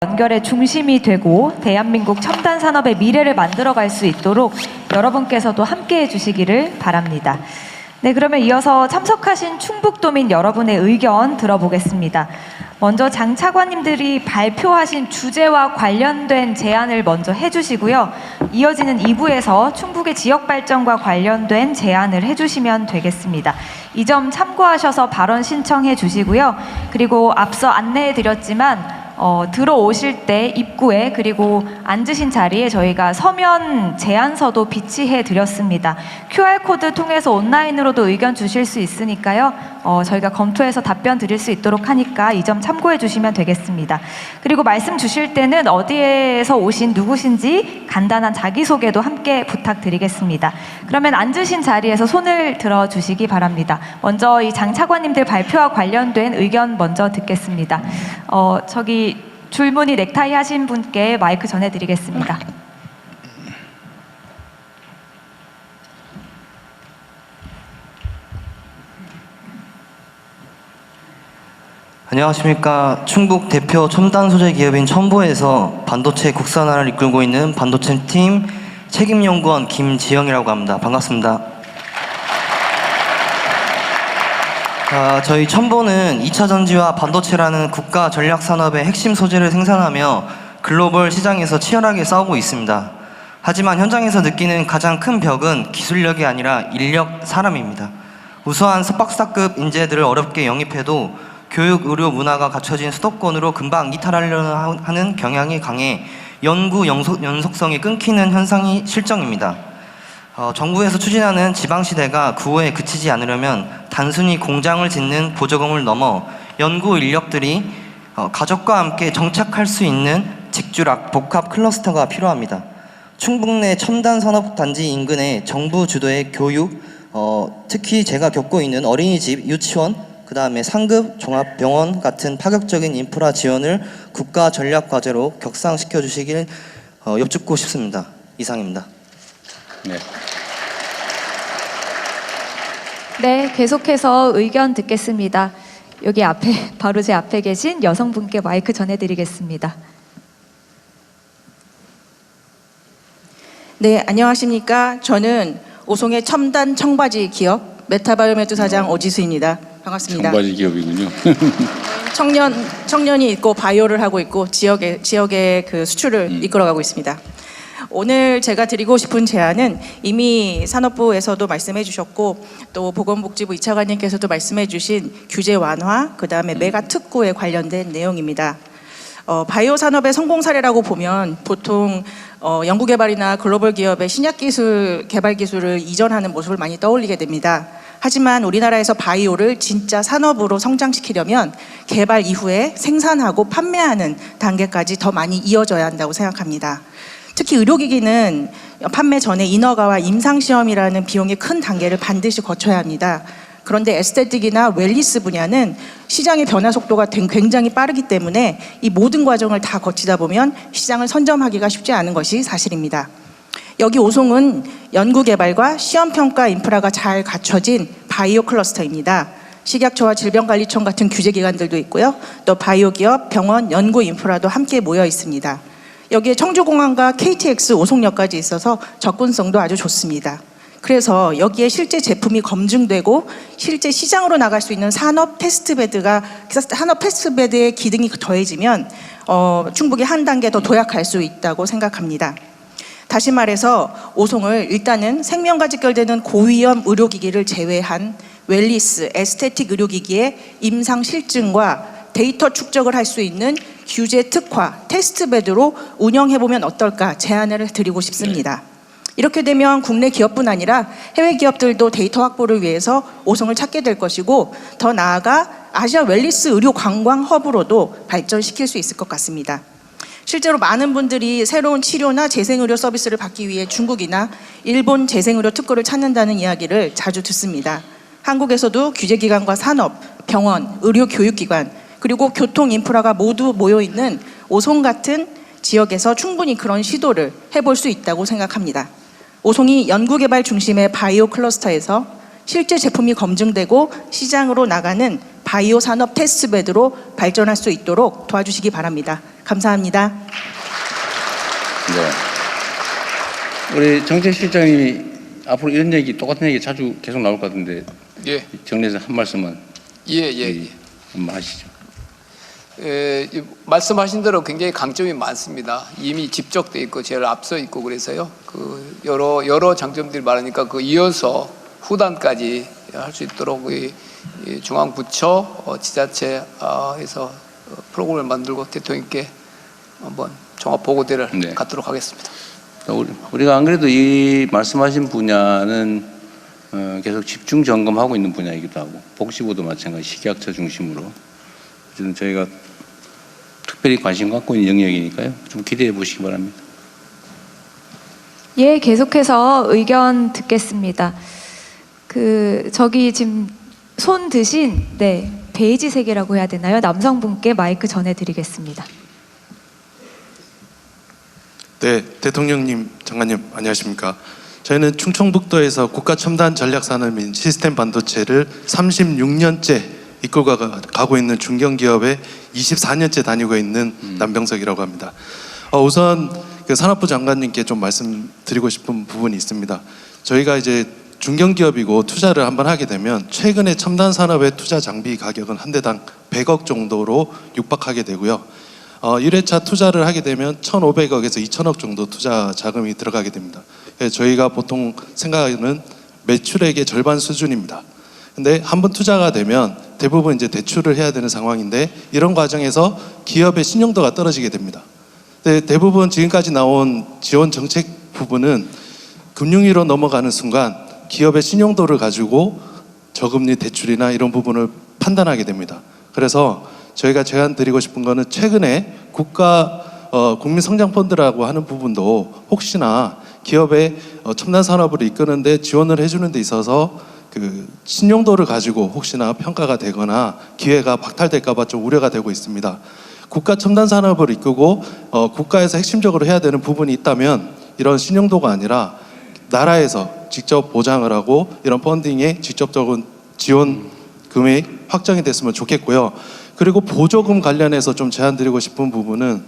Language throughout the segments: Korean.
연결의 중심이 되고 대한민국 첨단 산업의 미래를 만들어갈 수 있도록 여러분께서도 함께해 주시기를 바랍니다. 네, 그러면 이어서 참석하신 충북도민 여러분의 의견 들어보겠습니다. 먼저 장 차관님들이 발표하신 주제와 관련된 제안을 먼저 해주시고요. 이어지는 2부에서 충북의 지역 발전과 관련된 제안을 해주시면 되겠습니다. 이 점 참고하셔서 발언 신청해 주시고요. 그리고 앞서 안내해 드렸지만 들어오실 때 입구에 그리고 앉으신 자리에 저희가 서면 제안서도 비치해 드렸습니다. QR코드 통해서 온라인으로도 의견 주실 수 있으니까요. 저희가 검토해서 답변 드릴 수 있도록 하니까 이 점 참고해 주시면 되겠습니다. 그리고 말씀 주실 때는 어디에서 오신 누구신지 간단한 자기소개도 함께 부탁드리겠습니다. 그러면 앉으신 자리에서 손을 들어 주시기 바랍니다. 먼저 이 장 차관님들 발표와 관련된 의견 먼저 듣겠습니다. 저기 줄무늬 넥타이 하신 분께 마이크 전해드리겠습니다. 안녕하십니까. 충북 대표 첨단 소재 기업인 첨보에서 반도체 국산화를 이끌고 있는 반도체 팀 책임연구원 김지영이라고 합니다. 반갑습니다. 저희 첨보는 2차 전지와 반도체라는 국가 전략 산업의 핵심 소재를 생산하며 글로벌 시장에서 치열하게 싸우고 있습니다. 하지만 현장에서 느끼는 가장 큰 벽은 기술력이 아니라 인력, 사람입니다. 우수한 석박사급 인재들을 어렵게 영입해도 교육, 의료, 문화가 갖춰진 수도권으로 금방 이탈하려는 하는 경향이 강해 연구 연속성이 끊기는 현상이 실정입니다. 정부에서 추진하는 지방시대가 구호에 그치지 않으려면 단순히 공장을 짓는 보조금을 넘어 연구 인력들이 가족과 함께 정착할 수 있는 직주락, 복합 클러스터가 필요합니다. 충북 내 첨단 산업단지 인근의 정부 주도의 교육, 특히 제가 겪고 있는 어린이집, 유치원, 그 다음에 상급 종합병원 같은 파격적인 인프라 지원을 국가 전략 과제로 격상시켜 주시길 여쭙고 싶습니다. 이상입니다. 네. 네, 계속해서 의견 듣겠습니다. 여기 앞에, 바로 제 앞에 계신 여성분께 마이크 전해드리겠습니다. 네, 안녕하십니까. 저는 오송의 첨단 청바지 기업 메타바이오메드 사장 오지수입니다. 반갑습니다. 청바지 기업이군요. 청년이 있고 바이오를 하고 있고 지역의 그 수출을 이끌어가고 있습니다. 오늘 제가 드리고 싶은 제안은 이미 산업부에서도 말씀해 주셨고 또 보건복지부 이차관님께서도 말씀해 주신 규제 완화, 그 다음에 메가 특구에 관련된 내용입니다. 바이오 산업의 성공 사례라고 보면 보통 연구개발이나 글로벌 기업의 신약기술 개발 기술을 이전하는 모습을 많이 떠올리게 됩니다. 하지만 우리나라에서 바이오를 진짜 산업으로 성장시키려면 개발 이후에 생산하고 판매하는 단계까지 더 많이 이어져야 한다고 생각합니다. 특히 의료기기는 판매 전에 인허가와 임상시험이라는 비용의 큰 단계를 반드시 거쳐야 합니다. 그런데 에스테틱이나 웰니스 분야는 시장의 변화 속도가 굉장히 빠르기 때문에 이 모든 과정을 다 거치다 보면 시장을 선점하기가 쉽지 않은 것이 사실입니다. 여기 오송은 연구개발과 시험평가 인프라가 잘 갖춰진 바이오 클러스터입니다. 식약처와 질병관리청 같은 규제기관들도 있고요. 또 바이오 기업, 병원, 연구 인프라도 함께 모여 있습니다. 여기에 청주공항과 KTX 오송역까지 있어서 접근성도 아주 좋습니다. 그래서 여기에 실제 제품이 검증되고 실제 시장으로 나갈 수 있는 산업 테스트베드의 기능이 더해지면 충북이 한 단계 더 도약할 수 있다고 생각합니다. 다시 말해서 오송을 일단은 생명과 직결되는 고위험 의료기기를 제외한 웰니스, 에스테틱 의료기기의 임상 실증과 데이터 축적을 할 수 있는 규제 특화, 테스트베드로 운영해보면 어떨까 제안을 드리고 싶습니다. 이렇게 되면 국내 기업뿐 아니라 해외 기업들도 데이터 확보를 위해서 오송을 찾게 될 것이고 더 나아가 아시아 웰니스 의료 관광 허브로도 발전시킬 수 있을 것 같습니다. 실제로 많은 분들이 새로운 치료나 재생의료 서비스를 받기 위해 중국이나 일본 재생의료 특구를 찾는다는 이야기를 자주 듣습니다. 한국에서도 규제기관과 산업, 병원, 의료 교육기관, 그리고 교통 인프라가 모두 모여있는 오송 같은 지역에서 충분히 그런 시도를 해볼 수 있다고 생각합니다. 오송이 연구개발 중심의 바이오 클러스터에서 실제 제품이 검증되고 시장으로 나가는 바이오 산업 테스트베드로 발전할 수 있도록 도와주시기 바랍니다. 감사합니다. 네. 우리 정책실장님이 앞으로 이런 얘기, 똑같은 얘기 자주 계속 나올 것 같은데 예, 정리해서 한 말씀만 예. 한번 하시죠. 말씀하신 대로 굉장히 강점이 많습니다. 이미 집적돼 있고 제일 앞서 있고 그래서요. 그 여러 장점들이 많으니까 그 이어서 후단까지 할 수 있도록 이 중앙부처 지자체에서 프로그램을 만들고 대통령께 한번 종합 보고대를 네. 갖도록 하겠습니다. 우리가 안 그래도 이 말씀하신 분야는 계속 집중 점검하고 있는 분야이기도 하고 복지부도 마찬가지 식약처 중심으로 어쨌든 저희가 특별히 관심 갖고 있는 영역이니까요. 좀 기대해 보시기 바랍니다. 예, 계속해서 의견 듣겠습니다. 저기 지금 손 드신 베이지색이라고 해야 되나요? 남성분께 마이크 전해드리겠습니다. 네, 대통령님, 장관님 안녕하십니까? 저희는 충청북도에서 국가첨단전략산업인 시스템 반도체를 36년째 이끌고 가고 있는 중견기업에 24년째 다니고 있는 남병석이라고 합니다. 우선 그 산업부 장관님께 좀 말씀드리고 싶은 부분이 있습니다. 저희가 이제 중견기업이고 투자를 한번 하게 되면 최근에 첨단 산업의 투자 장비 가격은 한 대당 100억 정도로 육박하게 되고요. 1회차 투자를 하게 되면 1,500억에서 2,000억 정도 투자 자금이 들어가게 됩니다. 저희가 보통 생각하는 매출액의 절반 수준입니다. 근데 한번 투자가 되면 대부분 이제 대출을 해야 되는 상황인데 이런 과정에서 기업의 신용도가 떨어지게 됩니다. 근데 대부분 지금까지 나온 지원 정책 부분은 금융위로 넘어가는 순간 기업의 신용도를 가지고 저금리 대출이나 이런 부분을 판단하게 됩니다. 그래서 저희가 제안드리고 싶은 거는 최근에 국민성장펀드라고 하는 부분도 혹시나 기업의 첨단 산업을 이끄는데 지원을 해주는 데 있어서 그 신용도를 가지고 혹시나 평가가 되거나 기회가 박탈될까 봐 좀 우려가 되고 있습니다. 국가 첨단 산업을 이끄고 국가에서 핵심적으로 해야 되는 부분이 있다면 이런 신용도가 아니라 나라에서 직접 보장을 하고 이런 펀딩에 직접적인 지원 금액 확정이 됐으면 좋겠고요. 그리고 보조금 관련해서 좀 제안드리고 싶은 부분은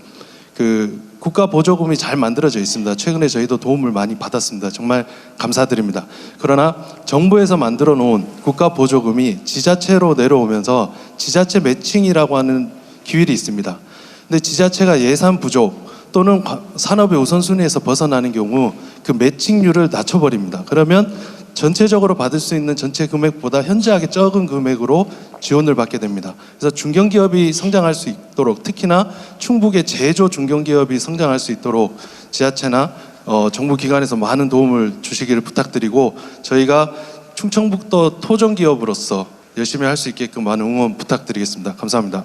그 국가 보조금이 잘 만들어져 있습니다. 최근에 저희도 도움을 많이 받았습니다. 정말 감사드립니다. 그러나 정부에서 만들어 놓은 국가 보조금이 지자체로 내려오면서 지자체 매칭이라고 하는 기율이 있습니다. 근데 지자체가 예산 부족 또는 산업의 우선순위에서 벗어나는 경우 그 매칭률을 낮춰버립니다. 그러면 전체적으로 받을 수 있는 전체 금액보다 현저하게 적은 금액으로 지원을 받게 됩니다. 그래서 중견기업이 성장할 수 있도록 특히나 충북의 제조 중견기업이 성장할 수 있도록 지자체나 정부 기관에서 많은 도움을 주시기를 부탁드리고 저희가 충청북도 토종기업으로서 열심히 할 수 있게끔 많은 응원 부탁드리겠습니다. 감사합니다.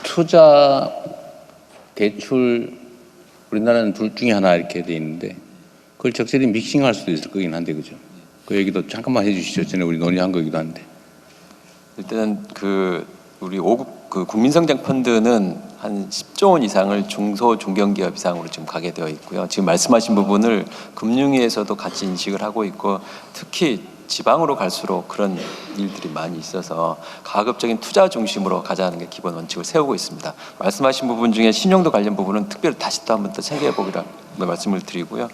투자 대출 우리나라는 둘 중에 하나 이렇게 돼 있는데 그걸 적절히 믹싱할 수도 있을 거긴 한데 그죠? 그 얘기도 잠깐만 해주시죠. 전에 우리 논의한 거기도 한데. 일단 우리 5급 국민성장 펀드는 한 10조 원 이상을 중소 중견기업 이상으로 지금 가게 되어 있고요. 지금 말씀하신 부분을 금융위에서도 같이 인식을 하고 있고 특히 지방으로 갈수록 그런 일들이 많이 있어서 가급적인 투자 중심으로 가자는 게 기본 원칙을 세우고 있습니다. 말씀하신 부분 중에 신용도 관련 부분은 특별히 다시 또 한 번 더 생각해 보기라고 말씀을 드리고요.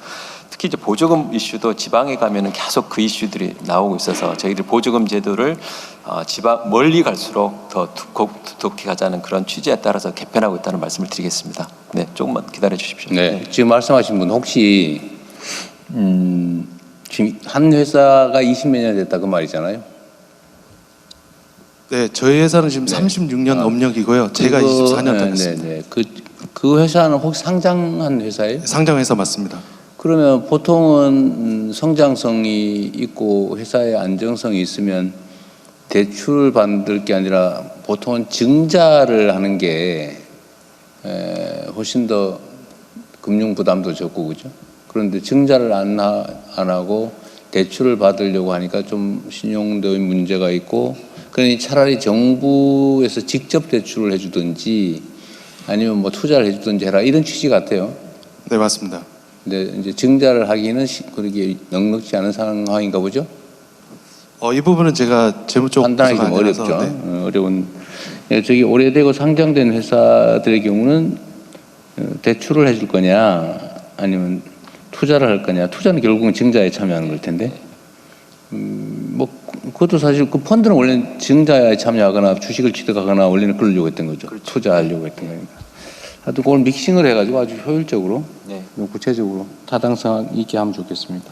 특히 이제 보조금 이슈도 지방에 가면은 계속 그 이슈들이 나오고 있어서 저희들 보조금 제도를 지방 멀리 갈수록 더 두텁게 가자는 그런 취지에 따라서 개편하고 있다는 말씀을 드리겠습니다. 네, 조금만 기다려 주십시오. 네, 지금 말씀하신 분 혹시 지금 한 회사가 20몇 년 됐다 그 말이잖아요. 네, 저희 회사는 지금 네. 36년 업력이고요. 제가 24년 다녔습니다. 네. 그 회사는 혹시 상장한 회사예요? 상장회사 맞습니다. 그러면 보통은 성장성이 있고 회사의 안정성이 있으면 대출 받을 게 아니라 보통은 증자를 하는 게 훨씬 더 금융 부담도 적고 그죠? 그런데 증자를 안 하고 대출을 받으려고 하니까 좀 신용도의 문제가 있고 그러니 차라리 정부에서 직접 대출을 해주든지 아니면 뭐 투자를 해주든지 해라 이런 취지 같아요. 네, 맞습니다. 근데 이제 증자를 하기는 그렇게 넉넉지 않은 상황인가 보죠? 이 부분은 제가 재무 쪽 판단하기 좀 부서가 아니라서, 어렵죠. 네. 어려운. 저기 오래되고 상장된 회사들의 경우는 대출을 해줄 거냐 아니면 투자를 할 거냐. 투자는 결국은 증자에 참여하는 걸 텐데. 뭐 그것도 사실 그 펀드는 원래 증자에 참여하거나 주식을 취득하거나 원래는 그러려고 했던 거죠. 투자하려고 했던 거니까. 하여튼 그걸 믹싱을 해가지고 아주 효율적으로, 네. 구체적으로 타당성 있게 하면 좋겠습니다.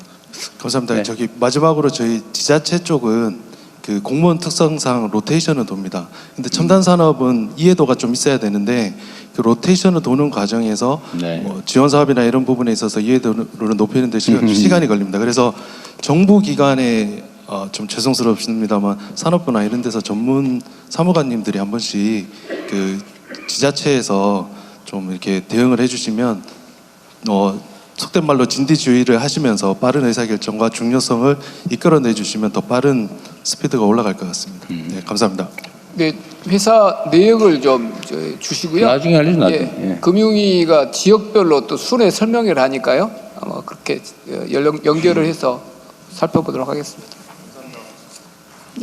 감사합니다. 네. 저기 마지막으로 저희 지자체 쪽은 그 공무원 특성상 로테이션을 돕니다. 근데 첨단 산업은 이해도가 좀 있어야 되는데 그 로테이션을 도는 과정에서 네. 뭐 지원 사업이나 이런 부분에 있어서 이해도를 높이는 데 시간이 걸립니다. 그래서 정부 기관에 좀 죄송스럽습니다만 산업부나 이런 데서 전문 사무관님들이 한 번씩 그 지자체에서 좀 이렇게 대응을 해주시면 속된 말로 진디주의를 하시면서 빠른 의사결정과 중요성을 이끌어내 주시면 더 빠른 스피드가 올라갈 것 같습니다. 네, 감사합니다. 네, 회사 내역을 좀 주시고요. 나중에 알려줘, 나중에. 예. 금융위가 지역별로 또 순회 설명을 하니까요. 아마 그렇게 연결을 해서 살펴보도록 하겠습니다.